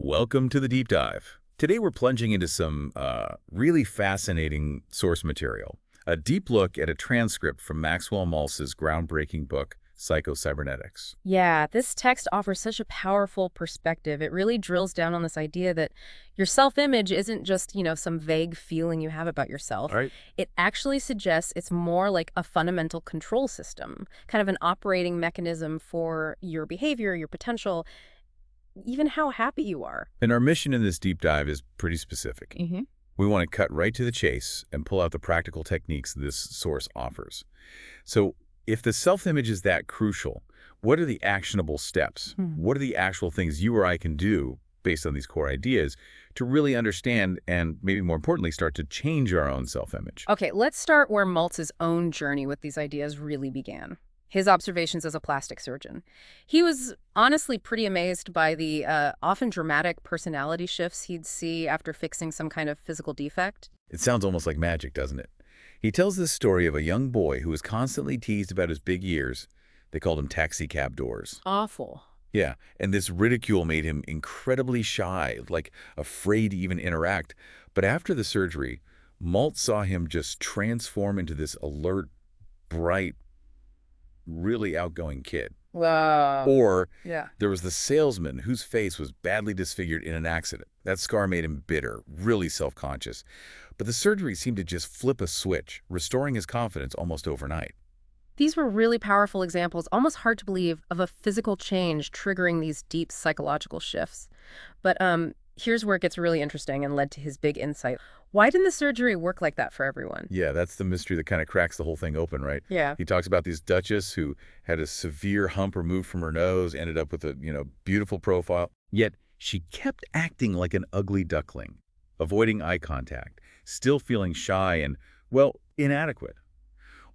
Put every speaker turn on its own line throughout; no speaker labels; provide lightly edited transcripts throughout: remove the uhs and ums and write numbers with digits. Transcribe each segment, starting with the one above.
Welcome to the deep dive. Today we're plunging into some really fascinating source material, a deep look at a transcript from Maxwell Maltz's groundbreaking book, Psycho-Cybernetics.
Yeah, this text offers such a powerful perspective. It really drills down on this idea that your self-image isn't just, some vague feeling you have about
All
yourself.
right.
It actually suggests it's more like a fundamental control system, kind of an operating mechanism for your behavior, your potential, even how happy you are.
And our mission in this deep dive is pretty specific.
Hmm.
We want to cut right to the chase and pull out the practical techniques this source offers. So if the self-image is that crucial, what are the actionable steps? What are the actual things you or I can do based on these core ideas to really understand and maybe more importantly, start to change our own self-image?
Okay, let's start where Maltz's own journey with these ideas really began. His observations as a plastic surgeon. He was honestly pretty amazed by the often dramatic personality shifts he'd see after fixing some kind of physical defect.
It sounds almost like magic, doesn't it? He tells this story of a young boy who was constantly teased about his big ears. They called him taxi cab doors.
Awful.
Yeah, and this ridicule made him incredibly shy, like afraid to even interact. But after the surgery, Maltz saw him just transform into this alert, bright, really outgoing kid.
Wow.
Or
Yeah.
there was the salesman whose face was badly disfigured in an accident. That scar made him bitter, really self-conscious. But the surgery seemed to just flip a switch, restoring his confidence almost overnight.
These were really powerful examples, almost hard to believe, of a physical change triggering these deep psychological shifts. But here's where it gets really interesting and led to his big insight. Why didn't the surgery work like that for everyone?
Yeah, that's the mystery that kind of cracks the whole thing open, right?
Yeah.
He talks about this duchess who had a severe hump removed from her nose, ended up with a, beautiful profile. Yet she kept acting like an ugly duckling, avoiding eye contact, still feeling shy and, well, inadequate.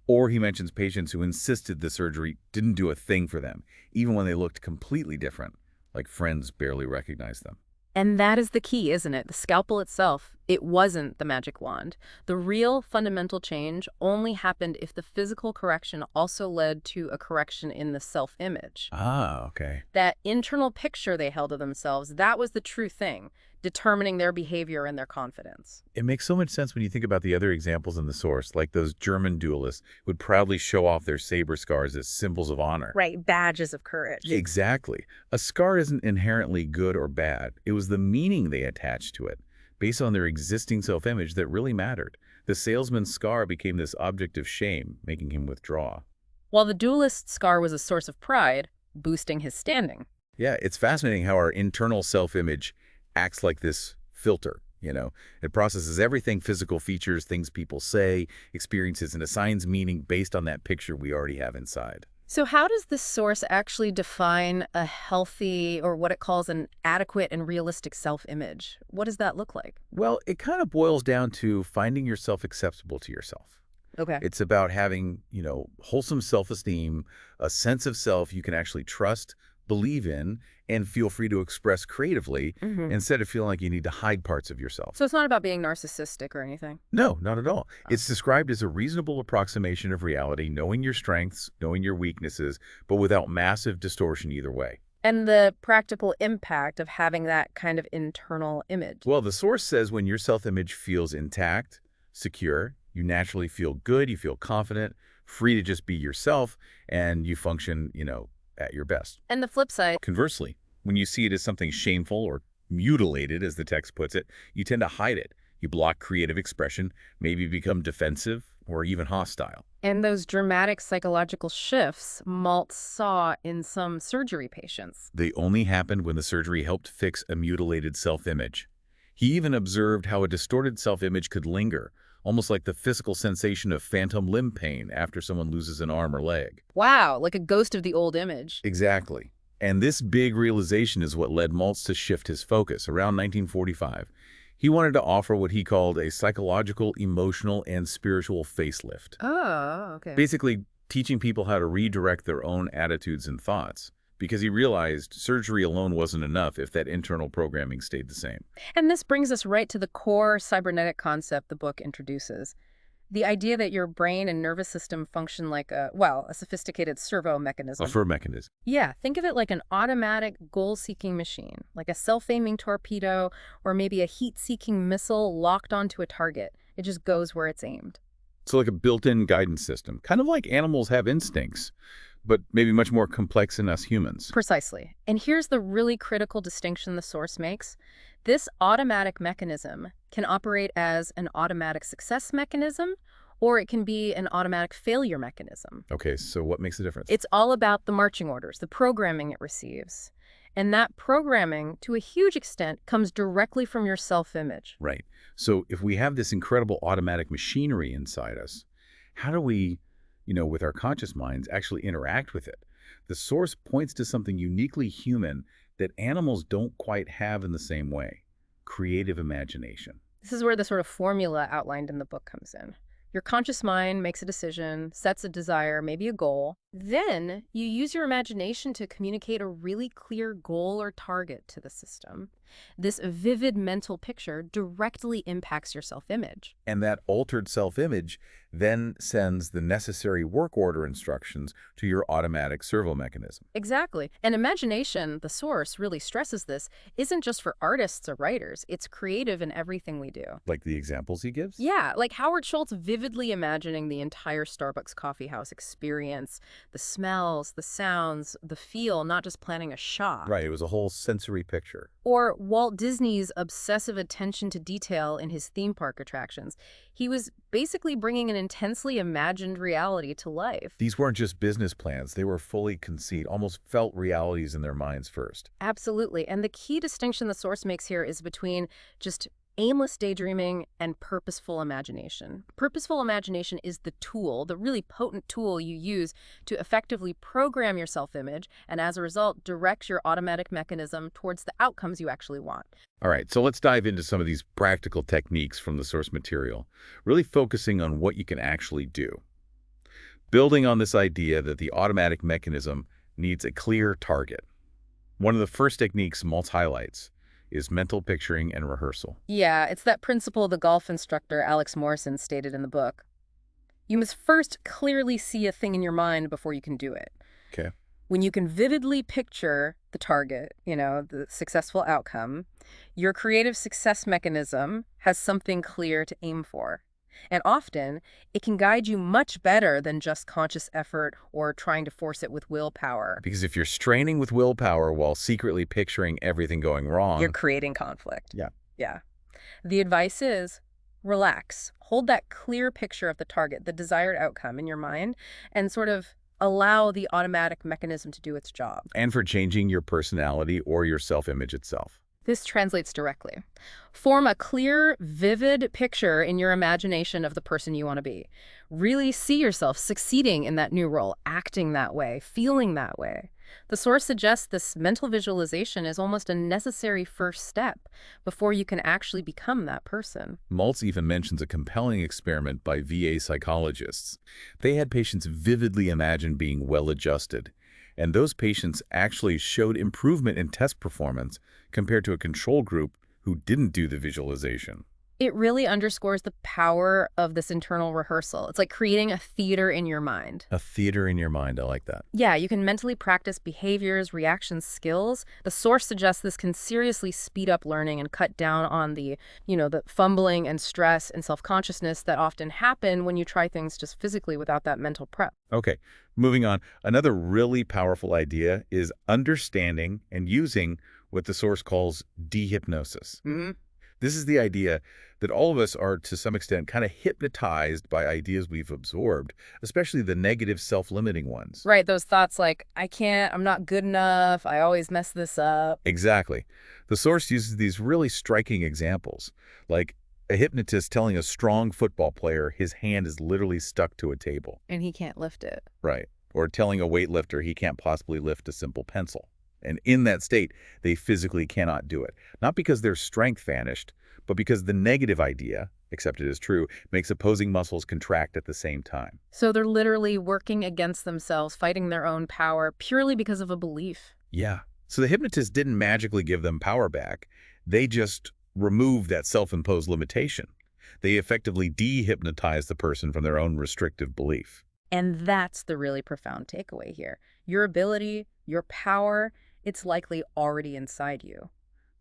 Or he mentions patients who insisted the surgery didn't do a thing for them, even when they looked completely different, like friends barely recognized them.
And that is the key, isn't it? The scalpel itself, it wasn't the magic wand. The real fundamental change only happened if the physical correction also led to a correction in the self-image.
Ah, okay.
That internal picture they held of themselves, that was the true thing, determining their behavior and their confidence.
It makes so much sense when you think about the other examples in the source, like those German duelists who would proudly show off their saber scars as symbols of honor.
Right, badges of courage.
Exactly. A scar isn't inherently good or bad. It was the meaning they attached to it, based on their existing self-image, that really mattered. The salesman's scar became this object of shame, making him withdraw.
While the duelist's scar was a source of pride, boosting his standing.
Yeah, it's fascinating how our internal self-image acts like this filter. It processes everything: physical features, things people say, experiences, and assigns meaning based on that picture we already have inside.
So how does this source actually define a healthy, or what it calls an adequate and realistic self-image? What does that look like?
Well, it kind of boils down to finding yourself acceptable to yourself.
Okay.
It's about having, wholesome self-esteem, a sense of self you can actually trust, believe in, and feel free to express creatively instead of feeling like you need to hide parts of yourself.
So it's not about being narcissistic or anything?
No, not at all. It's described as a reasonable approximation of reality, knowing your strengths, knowing your weaknesses, but without massive distortion either way.
And the practical impact of having that kind of internal image.
Well, the source says when your self-image feels intact, secure, you naturally feel good, you feel confident, free to just be yourself, and you function, at your best.
And the flip side.
Conversely, when you see it as something shameful or mutilated, as the text puts it, you tend to hide it. You block creative expression, maybe become defensive or even hostile.
And those dramatic psychological shifts Maltz saw in some surgery patients.
They only happened when the surgery helped fix a mutilated self-image. He even observed how a distorted self-image could linger, almost like the physical sensation of phantom limb pain after someone loses an arm or leg.
Wow, like a ghost of the old image.
Exactly. And this big realization is what led Maltz to shift his focus. Around 1945, he wanted to offer what he called a psychological, emotional, and spiritual facelift.
Oh, okay.
Basically, teaching people how to redirect their own attitudes and thoughts, because he realized surgery alone wasn't enough if that internal programming stayed the same.
And this brings us right to the core cybernetic concept the book introduces. The idea that your brain and nervous system function like a sophisticated servo
A
mechanism.
fur mechanism.
Yeah, think of it like an automatic goal-seeking machine, like a self-aiming torpedo or maybe a heat-seeking missile locked onto a target. It just goes where it's aimed.
So like a built-in guidance system, kind of like animals have instincts, but maybe much more complex in us humans.
Precisely. And here's the really critical distinction the source makes. This automatic mechanism can operate as an automatic success mechanism, or it can be an automatic failure mechanism.
Okay, so what makes the difference?
It's all about the marching orders, the programming it receives. And that programming, to a huge extent, comes directly from your self-image.
Right. So if we have this incredible automatic machinery inside us, how do we, with our conscious minds, actually interact with it? The source points to something uniquely human that animals don't quite have in the same way: creative imagination.
This is where the sort of formula outlined in the book comes in. Your conscious mind makes a decision, sets a desire, maybe a goal. Then you use your imagination to communicate a really clear goal or target to the system. This vivid mental picture directly impacts your self-image.
And that altered self-image then sends the necessary work order instructions to your automatic servo mechanism.
Exactly. And imagination, the source, really stresses this, isn't just for artists or writers. It's creative in everything we do.
Like the examples he gives?
Yeah, like Howard Schultz vividly imagining the entire Starbucks coffeehouse experience, the smells, the sounds, the feel, not just planning a shot.
Right, it was a whole sensory picture.
Or Walt Disney's obsessive attention to detail in his theme park attractions. He was basically bringing an intensely imagined reality to life.
These weren't just business plans. They were fully conceived, almost felt realities in their minds first.
Absolutely. And the key distinction the source makes here is between just aimless daydreaming and purposeful imagination. Purposeful imagination is the tool, the really potent tool you use to effectively program your self-image and as a result direct your automatic mechanism towards the outcomes you actually want.
All right, so let's dive into some of these practical techniques from the source material, really focusing on what you can actually do. Building on this idea that the automatic mechanism needs a clear target. One of the first techniques Maltz highlights is mental picturing and rehearsal.
Yeah, it's that principle the golf instructor Alex Morrison stated in the book. You must first clearly see a thing in your mind before you can do it.
Okay.
When you can vividly picture the target, the successful outcome, your creative success mechanism has something clear to aim for. And often, it can guide you much better than just conscious effort or trying to force it with willpower.
Because if you're straining with willpower while secretly picturing everything going wrong,
You're creating conflict.
Yeah.
Yeah. The advice is relax. Hold that clear picture of the target, the desired outcome in your mind, and sort of allow the automatic mechanism to do its job.
and for changing your personality or your self-image itself.
This translates directly. Form a clear, vivid picture in your imagination of the person you want to be. Really see yourself succeeding in that new role, acting that way, feeling that way. The source suggests this mental visualization is almost a necessary first step before you can actually become that person.
Maltz even mentions a compelling experiment by VA psychologists. They had patients vividly imagine being well-adjusted, and those patients actually showed improvement in test performance compared to a control group who didn't do the visualization.
It really underscores the power of this internal rehearsal. It's like creating a theater in your mind.
A theater in your mind, I like that.
Yeah, you can mentally practice behaviors, reactions, skills. The source suggests this can seriously speed up learning and cut down on the fumbling and stress and self-consciousness that often happen when you try things just physically without that mental prep.
Okay, moving on. Another really powerful idea is understanding and using what the source calls dehypnosis.
Mm-hmm.
This is the idea that all of us are, to some extent, kind of hypnotized by ideas we've absorbed, especially the negative self-limiting ones.
Right, those thoughts like, I can't, I'm not good enough, I always mess this up.
Exactly. The source uses these really striking examples, like a hypnotist telling a strong football player his hand is literally stuck to a table.
And he can't lift it.
Right. Or telling a weightlifter he can't possibly lift a simple pencil. And in that state, they physically cannot do it. Not because their strength vanished, but because the negative idea, accepted as true, makes opposing muscles contract at the same time.
So they're literally working against themselves, fighting their own power purely because of a belief.
Yeah. So the hypnotist didn't magically give them power back. They just removed that self-imposed limitation. They effectively de-hypnotize the person from their own restrictive belief.
And that's the really profound takeaway here. Your ability, your power, it's likely already inside you.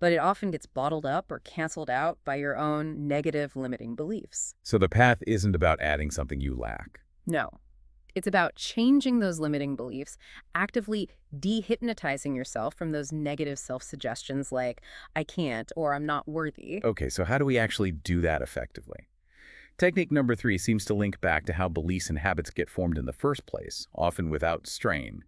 But it often gets bottled up or canceled out by your own negative limiting beliefs.
So the path isn't about adding something you lack.
No. It's about changing those limiting beliefs, actively dehypnotizing yourself from those negative self-suggestions like, I can't or I'm not worthy.
Okay, so how do we actually do that effectively? Technique number 3 seems to link back to how beliefs and habits get formed in the first place, often without strain.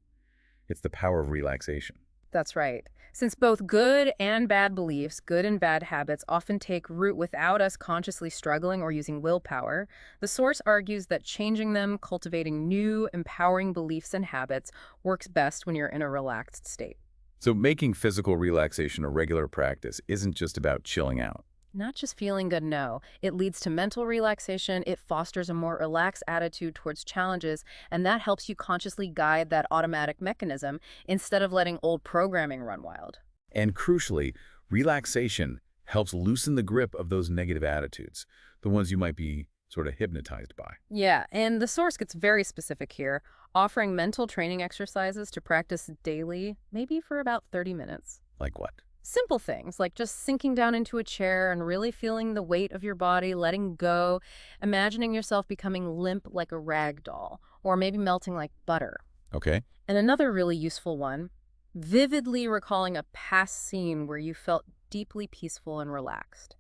It's the power of relaxation.
That's right. Since both good and bad beliefs, good and bad habits, often take root without us consciously struggling or using willpower, the source argues that changing them, cultivating new, empowering beliefs and habits, works best when you're in a relaxed state.
So making physical relaxation a regular practice isn't just about chilling out.
Not just feeling good, no. It leads to mental relaxation, it fosters a more relaxed attitude towards challenges, and that helps you consciously guide that automatic mechanism instead of letting old programming run wild.
And crucially, relaxation helps loosen the grip of those negative attitudes, the ones you might be sort of hypnotized by.
Yeah, and the source gets very specific here, offering mental training exercises to practice daily, maybe for about 30 minutes.
Like what?
Simple things like just sinking down into a chair and really feeling the weight of your body, letting go, imagining yourself becoming limp like a rag doll, or maybe melting like butter.
Okay.
And another really useful one, vividly recalling a past scene where you felt deeply peaceful and relaxed.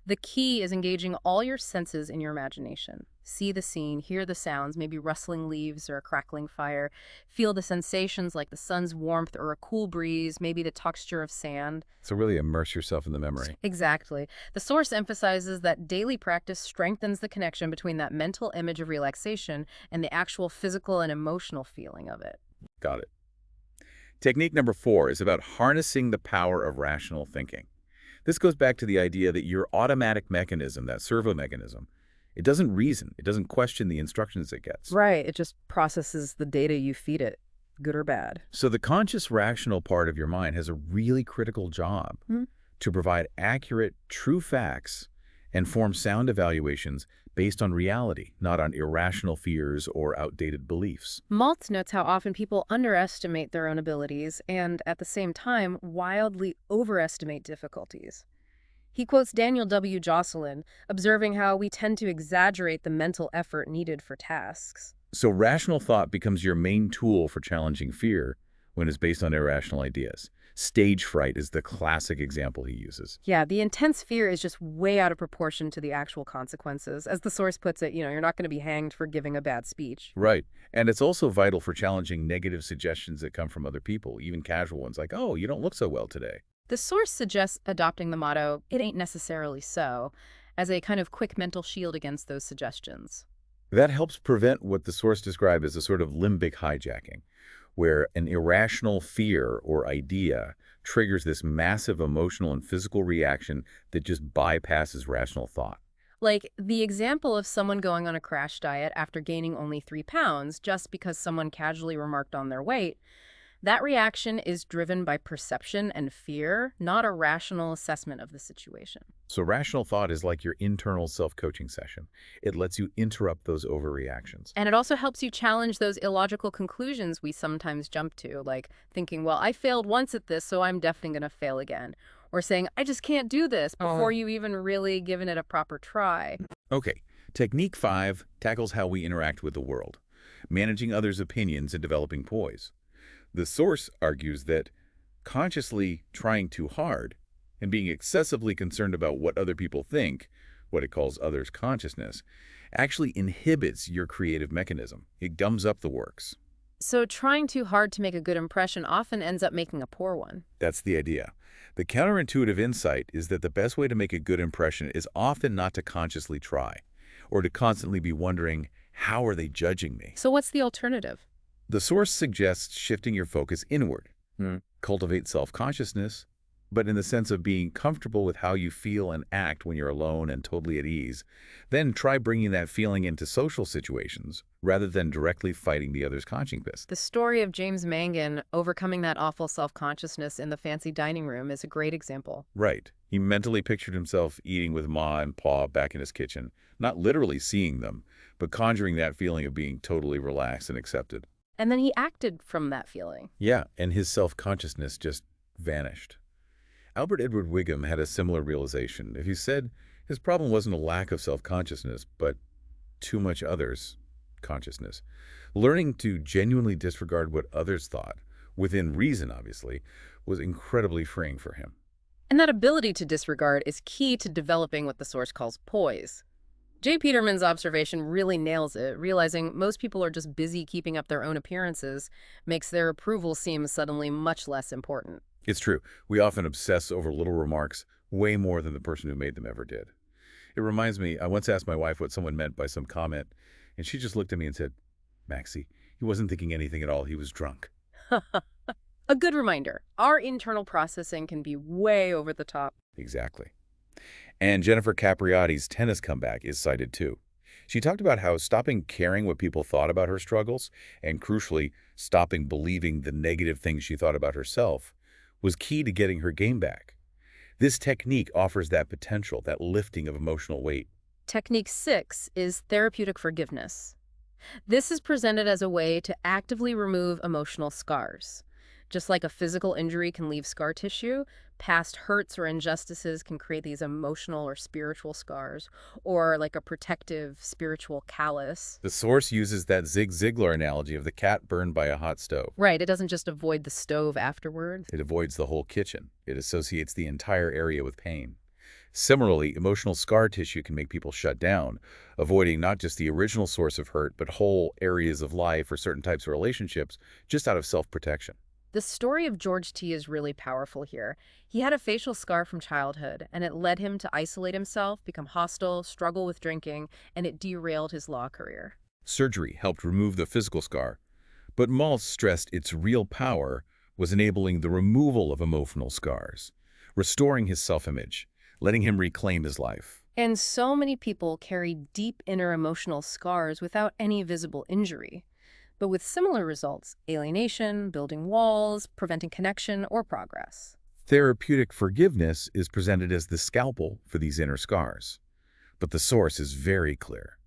The key is engaging all your senses in your imagination. See the scene, hear the sounds, maybe rustling leaves or a crackling fire. Feel the sensations like the sun's warmth or a cool breeze, maybe the texture of sand.
So really immerse yourself in the memory.
Exactly. The source emphasizes that daily practice strengthens the connection between that mental image of relaxation and the actual physical and emotional feeling of it.
Got it. Technique number 4 is about harnessing the power of rational thinking. This goes back to the idea that your automatic mechanism, that servo mechanism, it doesn't reason. It doesn't question the instructions it gets.
Right. It just processes the data you feed it, good or bad.
So the conscious rational part of your mind has a really critical job to provide accurate, true facts and form sound evaluations based on reality, not on irrational fears or outdated beliefs.
Maltz notes how often people underestimate their own abilities and, at the same time, wildly overestimate difficulties. He quotes Daniel W. Jocelyn, observing how we tend to exaggerate the mental effort needed for tasks.
So rational thought becomes your main tool for challenging fear when it's based on irrational ideas. Stage fright is the classic example he uses.
Yeah, the intense fear is just way out of proportion to the actual consequences. As the source puts it, you're not going to be hanged for giving a bad speech.
Right. And it's also vital for challenging negative suggestions that come from other people, even casual ones like, oh, you don't look so well today.
The source suggests adopting the motto, "It ain't necessarily so," as a kind of quick mental shield against those suggestions.
That helps prevent what the source described as a sort of limbic hijacking, where an irrational fear or idea triggers this massive emotional and physical reaction that just bypasses rational thought.
Like the example of someone going on a crash diet after gaining only 3 pounds just because someone casually remarked on their weight. That reaction is driven by perception and fear, not a rational assessment of the situation.
So rational thought is like your internal self-coaching session. It lets you interrupt those overreactions.
And it also helps you challenge those illogical conclusions we sometimes jump to, like thinking, well, I failed once at this, so I'm definitely going to fail again. Or saying, I just can't do this before you even really given it a proper try.
Okay, technique 5 tackles how we interact with the world, managing others' opinions and developing poise. The source argues that consciously trying too hard and being excessively concerned about what other people think, what it calls others' consciousness, actually inhibits your creative mechanism. It gums up the works.
So trying too hard to make a good impression often ends up making a poor one.
That's the idea. The counterintuitive insight is that the best way to make a good impression is often not to consciously try, or to constantly be wondering, how are they judging me?
So what's the alternative?
The source suggests shifting your focus inward. Cultivate self-consciousness, but in the sense of being comfortable with how you feel and act when you're alone and totally at ease. Then try bringing that feeling into social situations rather than directly fighting the other's conscience.
The story of James Mangan overcoming that awful self-consciousness in the fancy dining room is a great example.
Right. He mentally pictured himself eating with Ma and Pa back in his kitchen, not literally seeing them, but conjuring that feeling of being totally relaxed and accepted.
And then he acted from that feeling.
Yeah, and his self-consciousness just vanished. Albert Edward Wiggum had a similar realization. He said his problem wasn't a lack of self-consciousness, but too much others' consciousness. Learning to genuinely disregard what others thought, within reason obviously, was incredibly freeing for him.
And that ability to disregard is key to developing what the source calls poise. J. Peterman's observation really nails it. Realizing most people are just busy keeping up their own appearances makes their approval seem suddenly much less important.
It's true. We often obsess over little remarks way more than the person who made them ever did. It reminds me, I once asked my wife what someone meant by some comment, and she just looked at me and said, "Maxie, he wasn't thinking anything at all. He was drunk."
A good reminder. Our internal processing can be way over the top.
Exactly. And Jennifer Capriati's tennis comeback is cited too. She talked about how stopping caring what people thought about her struggles, and crucially, stopping believing the negative things she thought about herself, was key to getting her game back. This technique offers that potential, that lifting of emotional weight.
Technique 6 is therapeutic forgiveness. This is presented as a way to actively remove emotional scars. Just like a physical injury can leave scar tissue, past hurts or injustices can create these emotional or spiritual scars, or like a protective spiritual callus.
The source uses that Zig Ziglar analogy of the cat burned by a hot stove.
Right, it doesn't just avoid the stove afterward.
It avoids the whole kitchen. It associates the entire area with pain. Similarly, emotional scar tissue can make people shut down, avoiding not just the original source of hurt, but whole areas of life or certain types of relationships just out of self-protection.
The story of George T. is really powerful here. He had a facial scar from childhood, and it led him to isolate himself, become hostile, struggle with drinking, and it derailed his law career.
Surgery helped remove the physical scar, but Maltz stressed its real power was enabling the removal of emotional scars, restoring his self-image, letting him reclaim his life.
And so many people carry deep inner emotional scars without any visible injury, but with similar results: alienation, building walls, preventing connection or progress.
Therapeutic forgiveness is presented as the scalpel for these inner scars, but the source is very clear.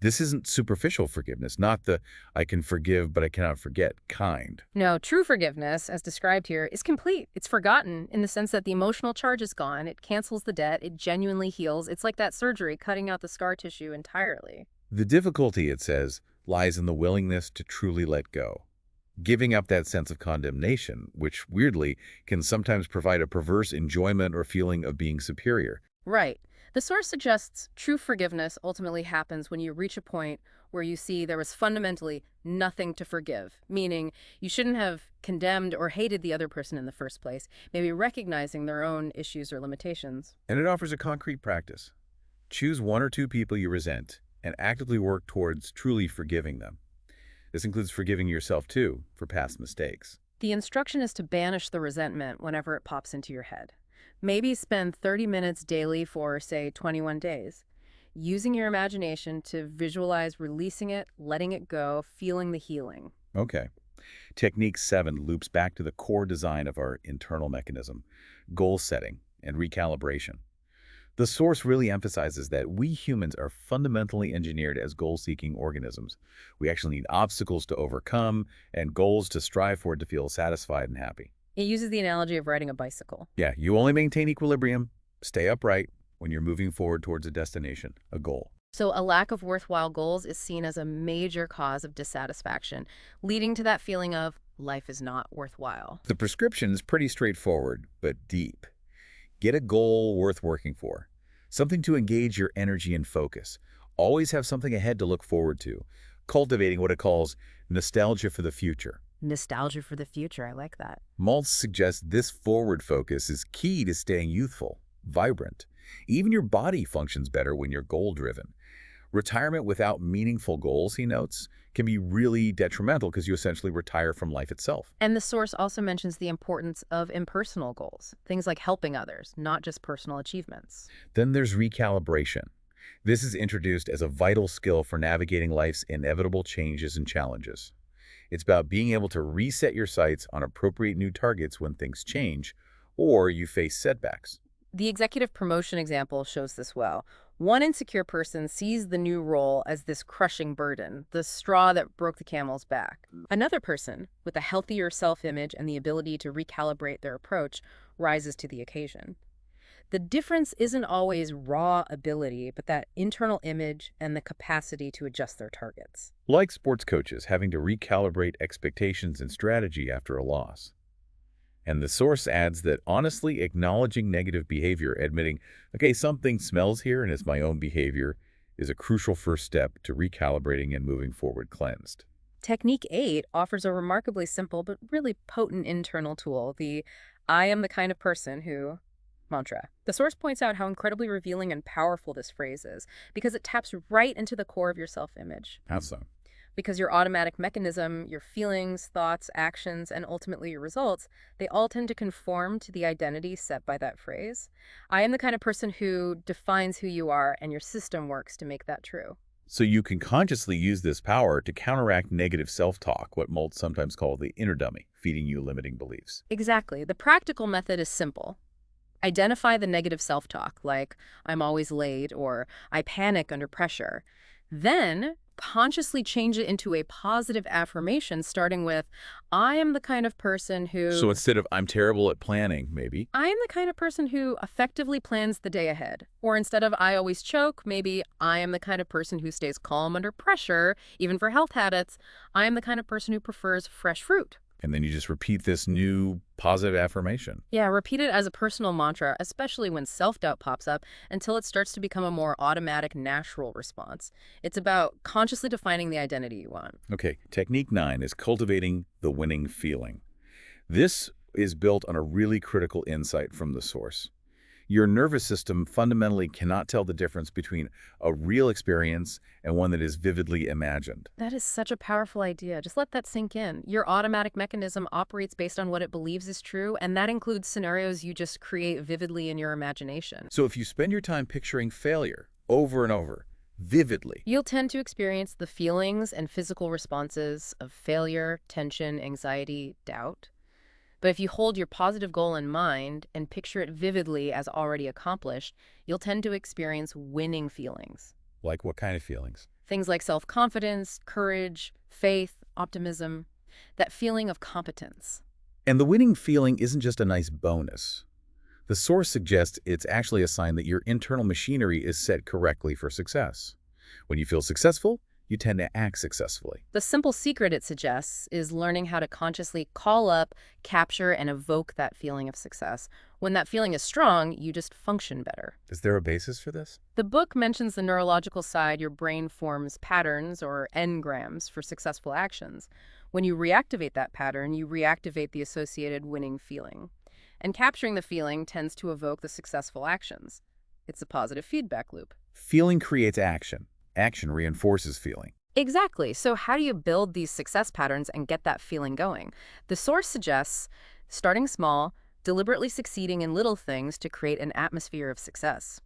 This isn't superficial forgiveness, not the "I can forgive but I cannot forget" kind.
No, true forgiveness, as described here, is complete. It's forgotten in the sense that the emotional charge is gone. It cancels the debt. It genuinely heals. It's like that surgery, cutting out the scar tissue entirely.
The difficulty, it says, lies in the willingness to truly let go. Giving up that sense of condemnation, which, weirdly, can sometimes provide a perverse enjoyment or feeling of being superior.
Right. The source suggests true forgiveness ultimately happens when you reach a point where you see there was fundamentally nothing to forgive, meaning you shouldn't have condemned or hated the other person in the first place, maybe recognizing their own issues or limitations.
And it offers a concrete practice. Choose one or two people you resent and actively work towards truly forgiving them. This includes forgiving yourself, too, for past mistakes.
The instruction is to banish the resentment whenever it pops into your head. Maybe spend 30 minutes daily for, say, 21 days, using your imagination to visualize releasing it, letting it go, feeling the healing.
Okay. Technique 7 loops back to the core design of our internal mechanism: goal setting and recalibration. The source really emphasizes that we humans are fundamentally engineered as goal-seeking organisms. We actually need obstacles to overcome and goals to strive for to feel satisfied and happy.
It uses the analogy of riding a bicycle.
Yeah, you only maintain equilibrium, stay upright when you're moving forward towards a destination, a goal.
So a lack of worthwhile goals is seen as a major cause of dissatisfaction, leading to that feeling of life is not worthwhile.
The prescription is pretty straightforward, but deep. Get a goal worth working for, something to engage your energy and focus. Always have something ahead to look forward to, cultivating what it calls nostalgia for the future.
Nostalgia for the future, I like that.
Maltz suggests this forward focus is key to staying youthful, vibrant. Even your body functions better when you're goal-driven. Retirement without meaningful goals, he notes, can be really detrimental because you essentially retire from life itself.
And the source also mentions the importance of impersonal goals, things like helping others, not just personal achievements.
Then there's recalibration. This is introduced as a vital skill for navigating life's inevitable changes and challenges. It's about being able to reset your sights on appropriate new targets when things change or you face setbacks.
The executive promotion example shows this well. One insecure person sees the new role as this crushing burden, the straw that broke the camel's back. Another person, with a healthier self-image and the ability to recalibrate their approach, rises to the occasion. The difference isn't always raw ability, but that internal image and the capacity to adjust their targets.
Like sports coaches having to recalibrate expectations and strategy after a loss. And the source adds that honestly acknowledging negative behavior, admitting, okay, something smells here and it's my own behavior, is a crucial first step to recalibrating and moving forward cleansed.
Technique 8 offers a remarkably simple but really potent internal tool, the I am the kind of person who mantra. The source points out how incredibly revealing and powerful this phrase is because it taps right into the core of your self-image.
How so?
Because your automatic mechanism, your feelings, thoughts, actions, and ultimately your results, they all tend to conform to the identity set by that phrase. I am the kind of person who defines who you are, and your system works to make that true.
So you can consciously use this power to counteract negative self-talk, what Maltz sometimes call the inner dummy, feeding you limiting beliefs.
Exactly. The practical method is simple. Identify the negative self-talk, like I'm always late or I panic under pressure. Then consciously change it into a positive affirmation, starting with, I am the kind of person who...
So instead of I'm terrible at planning, maybe,
I am the kind of person who effectively plans the day ahead. Or instead of I always choke, maybe I am the kind of person who stays calm under pressure, even for health habits. I am the kind of person who prefers fresh fruit.
and then you just repeat this new positive affirmation.
Yeah, repeat it as a personal mantra, especially when self-doubt pops up, until it starts to become a more automatic, natural response. It's about consciously defining the identity you want.
Okay, technique 9 is cultivating the winning feeling. This is built on a really critical insight from the source. Your nervous system fundamentally cannot tell the difference between a real experience and one that is vividly imagined.
That is such a powerful idea. Just let that sink in. Your automatic mechanism operates based on what it believes is true, and that includes scenarios you just create vividly in your imagination.
So if you spend your time picturing failure over and over, vividly,
You'll tend to experience the feelings and physical responses of failure, tension, anxiety, doubt. But if you hold your positive goal in mind and picture it vividly as already accomplished, you'll tend to experience winning feelings.
like what kind of feelings?
Things like self-confidence, courage, faith, optimism, that feeling of competence.
And the winning feeling isn't just a nice bonus. The source suggests it's actually a sign that your internal machinery is set correctly for success. When you feel successful, you tend to act successfully.
The simple secret, it suggests, is learning how to consciously call up, capture, and evoke that feeling of success. When that feeling is strong, you just function better.
Is there a basis for this?
The book mentions the neurological side. Your brain forms patterns or engrams for successful actions. When you reactivate that pattern, you reactivate the associated winning feeling. And capturing the feeling tends to evoke the successful actions. It's a positive feedback loop.
Feeling creates action. Action reinforces feeling.
Exactly. So how do you build these success patterns and get that feeling going? The source suggests starting small, deliberately succeeding in little things to create an atmosphere of success.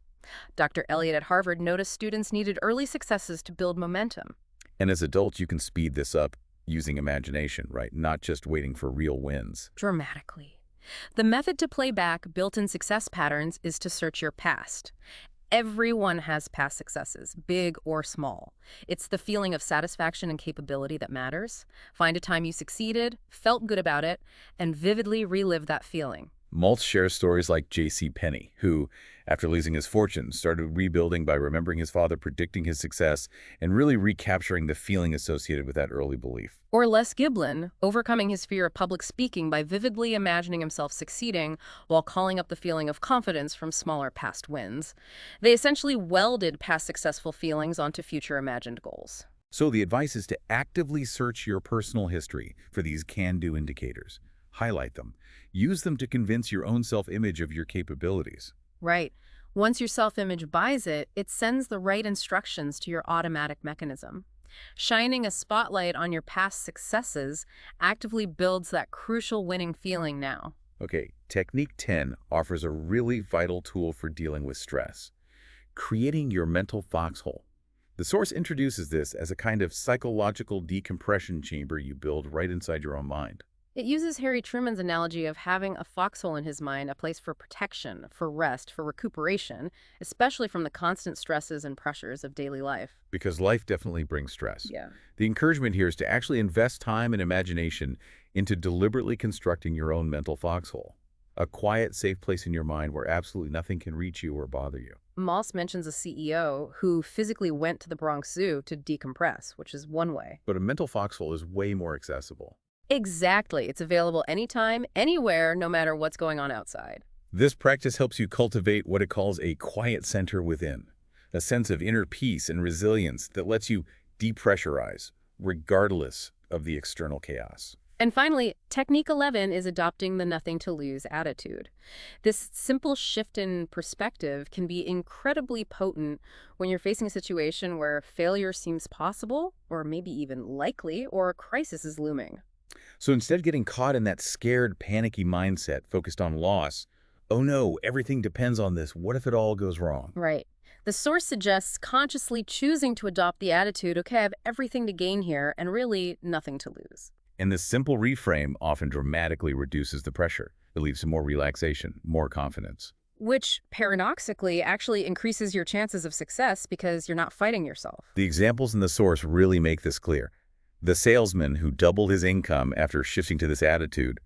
Dr. Elliott at Harvard noticed students needed early successes to build momentum.
And as adults, you can speed this up using imagination, right? Not just waiting for real wins.
Dramatically. The method to play back built-in success patterns is to search your past. Everyone has past successes, big or small. It's the feeling of satisfaction and capability that matters. Find a time you succeeded, felt good about it, and vividly relive that feeling.
Maltz shares stories like J.C. Penney, who, after losing his fortune, started rebuilding by remembering his father predicting his success and really recapturing the feeling associated with that early belief.
Or Les Giblin, overcoming his fear of public speaking by vividly imagining himself succeeding while calling up the feeling of confidence from smaller past wins. They essentially welded past successful feelings onto future imagined goals.
So the advice is to actively search your personal history for these can-do indicators. Highlight them. Use them to convince your own self-image of your capabilities.
Right. Once your self-image buys it, it sends the right instructions to your automatic mechanism. Shining a spotlight on your past successes actively builds that crucial winning feeling now.
Okay, Technique 10 offers a really vital tool for dealing with stress: creating your mental foxhole. The source introduces this as a kind of psychological decompression chamber you build right inside your own mind.
It uses Harry Truman's analogy of having a foxhole in his mind, a place for protection, for rest, for recuperation, especially from the constant stresses and pressures of daily life.
Because life definitely brings stress.
Yeah.
The encouragement here is to actually invest time and imagination into deliberately constructing your own mental foxhole. A quiet, safe place in your mind where absolutely nothing can reach you or bother you.
Maltz mentions a CEO who physically went to the Bronx Zoo to decompress, which is one way.
But a mental foxhole is way more accessible.
Exactly. It's available anytime, anywhere, no matter what's going on outside.
This practice helps you cultivate what it calls a quiet center within, a sense of inner peace and resilience that lets you depressurize, regardless of the external chaos.
And finally, Technique 11 is adopting the nothing-to-lose attitude. This simple shift in perspective can be incredibly potent when you're facing a situation where failure seems possible, or maybe even likely, or a crisis is looming.
So instead of getting caught in that scared, panicky mindset focused on loss, oh no, everything depends on this, what if it all goes wrong?
Right. The source suggests consciously choosing to adopt the attitude, okay, I have everything to gain here, and really nothing to lose.
And this simple reframe often dramatically reduces the pressure. It leads to more relaxation, more confidence.
Which, paradoxically, actually increases your chances of success because you're not fighting yourself.
The examples in the source really make this clear. The salesman who doubled his income after shifting to this attitude,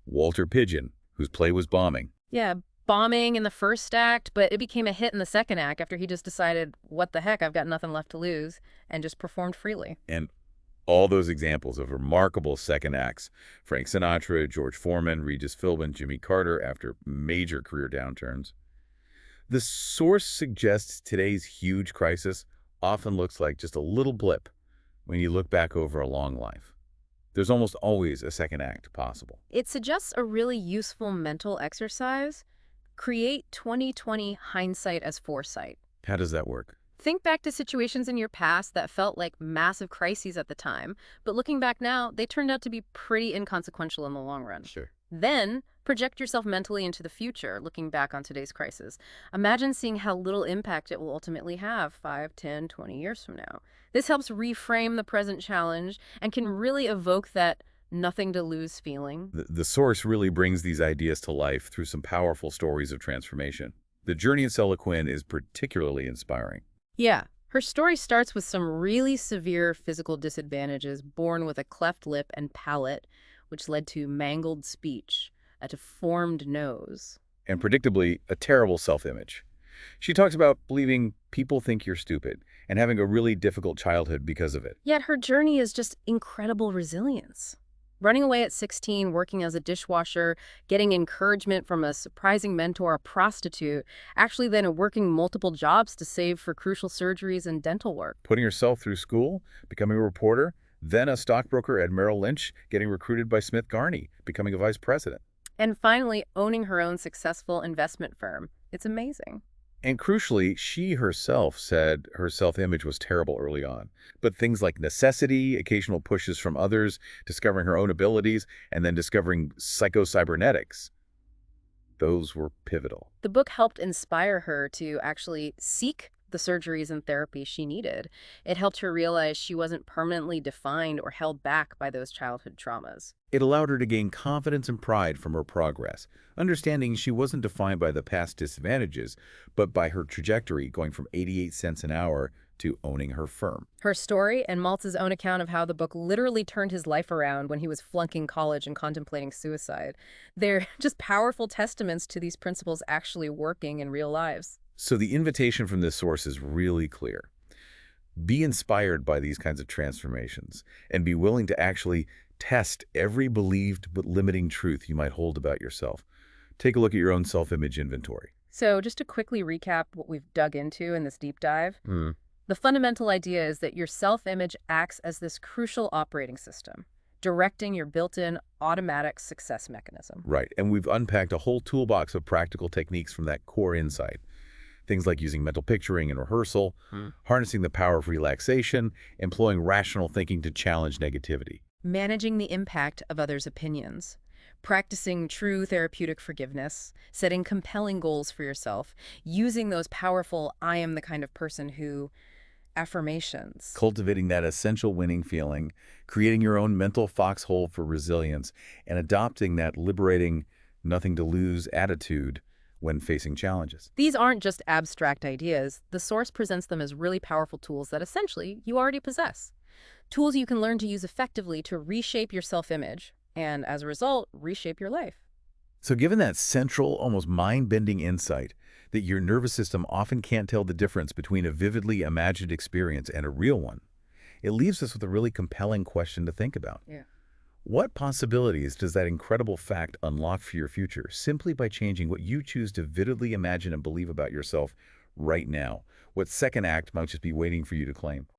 Walter Pidgeon, whose play was bombing.
Yeah, bombing in the first act, but it became a hit in the second act after he just decided, what the heck, I've got nothing left to lose, and just performed freely.
And all those examples of remarkable second acts, Frank Sinatra, George Foreman, Regis Philbin, Jimmy Carter, after major career downturns. The source suggests today's huge crisis often looks like just a little blip when you look back over a long life. There's almost always a second act possible.
It suggests a really useful mental exercise. Create 20/20 hindsight as foresight.
How does that work?
Think back to situations in your past that felt like massive crises at the time, but looking back now, they turned out to be pretty inconsequential in the long run.
Sure.
Then, project yourself mentally into the future, looking back on today's crisis. Imagine seeing how little impact it will ultimately have 5, 10, 20 years from now. This helps reframe the present challenge and can really evoke that nothing-to-lose feeling.
The source really brings these ideas to life through some powerful stories of transformation. The journey of Sela Quinn is particularly inspiring.
Yeah, her story starts with some really severe physical disadvantages, born with a cleft lip and palate, which led to mangled speech, a deformed nose.
And predictably, a terrible self-image. She talks about believing people think you're stupid and having a really difficult childhood because of it.
Yet her journey is just incredible resilience. Running away at 16, working as a dishwasher, getting encouragement from a surprising mentor, a prostitute, actually then working multiple jobs to save for crucial surgeries and dental work.
Putting herself through school, becoming a reporter, then a stockbroker at Merrill Lynch, getting recruited by Smith Garney, becoming a vice president.
And finally, owning her own successful investment firm. It's amazing.
And crucially, she herself said her self-image was terrible early on. But things like necessity, occasional pushes from others, discovering her own abilities, and then discovering Psycho-Cybernetics, those were pivotal.
The book helped inspire her to actually seek the surgeries and therapy she needed. It helped her realize she wasn't permanently defined or held back by those childhood traumas.
It allowed her to gain confidence and pride from her progress, understanding she wasn't defined by the past disadvantages, but by her trajectory going from 88 cents an hour to owning her firm.
Her story and Maltz's own account of how the book literally turned his life around when he was flunking college and contemplating suicide. They're just powerful testaments to these principles actually working in real lives.
So the invitation from this source is really clear. Be inspired by these kinds of transformations and be willing to actually test every believed but limiting truth you might hold about yourself. Take a look at your own self-image inventory.
So just to quickly recap what we've dug into in this deep dive, the fundamental idea is that your self-image acts as this crucial operating system, directing your built-in automatic success mechanism.
Right, and we've unpacked a whole toolbox of practical techniques from that core insight. Things like using mental picturing and rehearsal, harnessing the power of relaxation, employing rational thinking to challenge negativity.
Managing the impact of others' opinions, practicing true therapeutic forgiveness, setting compelling goals for yourself, using those powerful "I am the kind of person who" affirmations.
Cultivating that essential winning feeling, creating your own mental foxhole for resilience, and adopting that liberating, nothing to lose attitude when facing challenges.
These aren't just abstract ideas. The source presents them as really powerful tools that essentially you already possess. Tools you can learn to use effectively to reshape your self-image and, as a result, reshape your life.
So given that central, almost mind-bending insight that your nervous system often can't tell the difference between a vividly imagined experience and a real one, it leaves us with a really compelling question to think about.
Yeah.
What possibilities does that incredible fact unlock for your future simply by changing what you choose to vividly imagine and believe about yourself right now? What second act might just be waiting for you to claim?